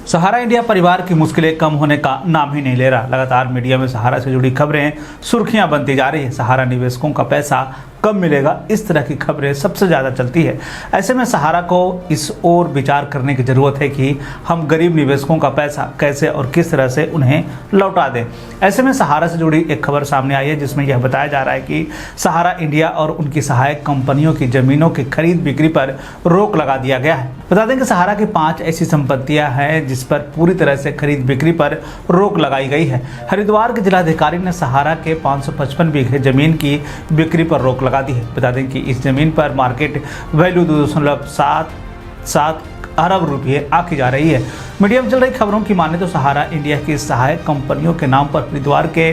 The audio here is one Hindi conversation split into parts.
सहारा इंडिया परिवार की मुश्किलें कम होने का नाम ही नहीं ले रहा। लगातार मीडिया में सहारा से जुड़ी खबरें सुर्खियां बनती जा रही है। सहारा निवेशकों का पैसा कब मिलेगा, इस तरह की खबरें सबसे ज़्यादा चलती है। ऐसे में सहारा को इस ओर विचार करने की ज़रूरत है कि हम गरीब निवेशकों का पैसा कैसे और किस तरह से उन्हें लौटा दें। ऐसे में सहारा से जुड़ी एक खबर सामने आई है जिसमें यह बताया जा रहा है कि सहारा इंडिया और उनकी सहायक कंपनियों की ज़मीनों की खरीद बिक्री पर रोक लगा दिया गया है। बता दें कि सहारा की 5 ऐसी संपत्तियां हैं जिस पर पूरी तरह से खरीद बिक्री पर रोक लगाई गई है। हरिद्वार के जिलाधिकारी ने सहारा के 555 बीघे जमीन की बिक्री पर रोक लगा दी है। बता दें कि इस जमीन पर मार्केट वैल्यू 2.77 अरब रुपये आंकी जा रही है। मीडिया में चल रही खबरों की माने तो सहारा इंडिया की सहायक कंपनियों के नाम पर हरिद्वार के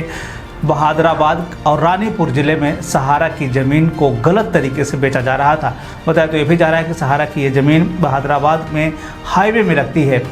बहादुराबाद और रानीपुर जिले में सहारा की ज़मीन को गलत तरीके से बेचा जा रहा था। बताया तो ये भी जा रहा है कि सहारा की ये ज़मीन बहादुराबाद में हाईवे में लगती है,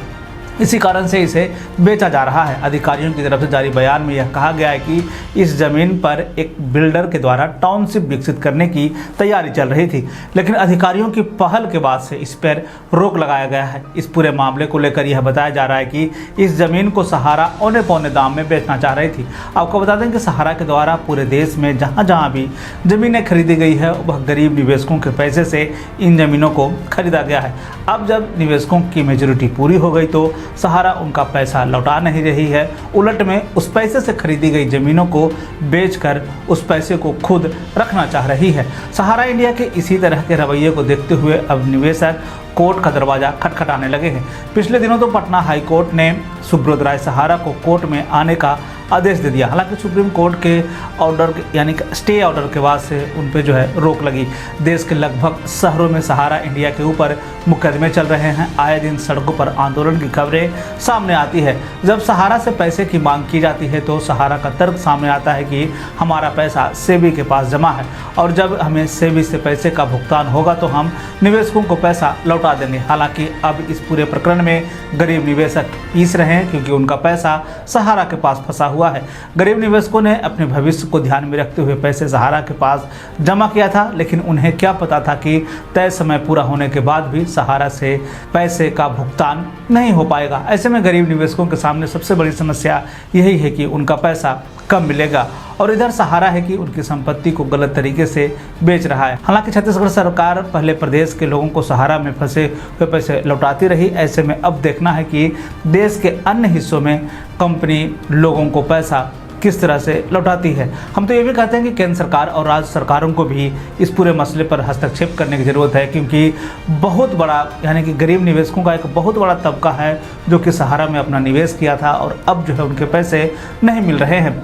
इसी कारण से इसे बेचा जा रहा है। अधिकारियों की तरफ से जारी बयान में यह कहा गया है कि इस जमीन पर एक बिल्डर के द्वारा टाउनशिप विकसित करने की तैयारी चल रही थी, लेकिन अधिकारियों की पहल के बाद से इस पर रोक लगाया गया है। इस पूरे मामले को लेकर यह बताया जा रहा है कि इस जमीन को सहारा औने पौने दाम में बेचना चाह रही थी। आपको बता दें कि सहारा के द्वारा पूरे देश में जहाँ भी ज़मीनें खरीदी गई है वह गरीब निवेशकों के पैसे से इन ज़मीनों को खरीदा गया है। अब जब निवेशकों की मेजोरिटी पूरी हो गई तो सहारा उनका पैसा लौटा नहीं रही है, उलट में उस पैसे से खरीदी गई ज़मीनों को बेचकर उस पैसे को खुद रखना चाह रही है। सहारा इंडिया के इसी तरह के रवैये को देखते हुए अब निवेशक कोर्ट का दरवाज़ा खटखटाने लगे हैं। पिछले दिनों तो पटना हाई कोर्ट ने सुब्रत राय सहारा को कोर्ट में आने का आदेश दे दिया। हालांकि सुप्रीम कोर्ट के ऑर्डर यानी कि स्टे ऑर्डर के बाद से उन पे जो है रोक लगी। देश के लगभग शहरों में सहारा इंडिया के ऊपर मुकदमे चल रहे हैं। आए दिन सड़कों पर आंदोलन की खबरें सामने आती है। जब सहारा से पैसे की मांग की जाती है तो सहारा का तर्क सामने आता है कि हमारा पैसा सेबी के पास जमा है और जब हमें सेबी से पैसे का भुगतान होगा तो हम निवेशकों को पैसा लौटा देंगे। हालांकि अब इस पूरे प्रकरण में गरीब निवेशक पीस रहे हैं क्योंकि उनका पैसा सहारा के पास फंसा हुआ है। गरीब निवेशकों ने अपने भविष्य को ध्यान में रखते हुए पैसे सहारा के पास जमा किया था, लेकिन उन्हें क्या पता था कि तय समय पूरा होने के बाद भी सहारा से पैसे का भुगतान नहीं हो पाएगा। ऐसे में गरीब निवेशकों के सामने सबसे बड़ी समस्या यही है कि उनका पैसा कब मिलेगा, और इधर सहारा है कि उनकी संपत्ति को गलत तरीके से बेच रहा है। हालांकि छत्तीसगढ़ सरकार पहले प्रदेश के लोगों को सहारा में फंसे हुए पैसे लौटाती रही। ऐसे में अब देखना है कि देश के अन्य हिस्सों में कंपनी लोगों को पैसा किस तरह से लौटाती है। हम तो ये भी कहते हैं कि केंद्र सरकार और राज्य सरकारों को भी इस पूरे मसले पर हस्तक्षेप करने की ज़रूरत है, क्योंकि बहुत बड़ा यानी कि गरीब निवेशकों का एक बहुत बड़ा तबका है जो कि सहारा में अपना निवेश किया था और अब जो है उनके पैसे नहीं मिल रहे हैं।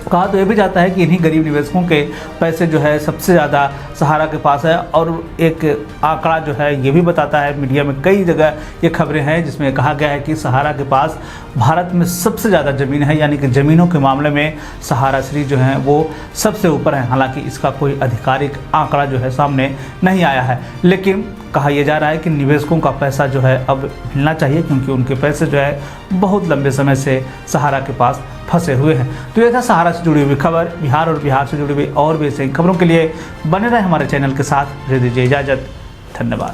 कहा तो ये भी जाता है कि इन्हीं गरीब निवेशकों के पैसे जो है सबसे ज़्यादा सहारा के पास है, और एक आंकड़ा जो है ये भी बताता है, मीडिया में कई जगह ये खबरें हैं जिसमें कहा गया है कि सहारा के पास भारत में सबसे ज़्यादा ज़मीन है, यानी कि ज़मीनों के मामले में सहारा श्री जो है वो सबसे ऊपर है। हालांकि इसका कोई आधिकारिक आंकड़ा जो है सामने नहीं आया है, लेकिन कहा यह जा रहा है कि निवेशकों का पैसा जो है अब मिलना चाहिए, क्योंकि उनके पैसे जो है बहुत लंबे समय से सहारा के पास फंसे हुए हैं। तो यह था सहारा से जुड़ी हुई खबर। बिहार और बिहार से जुड़ी हुई और भी ऐसी खबरों के लिए बने रहे हमारे चैनल के साथ। दे दीजिए इजाज़त। धन्यवाद।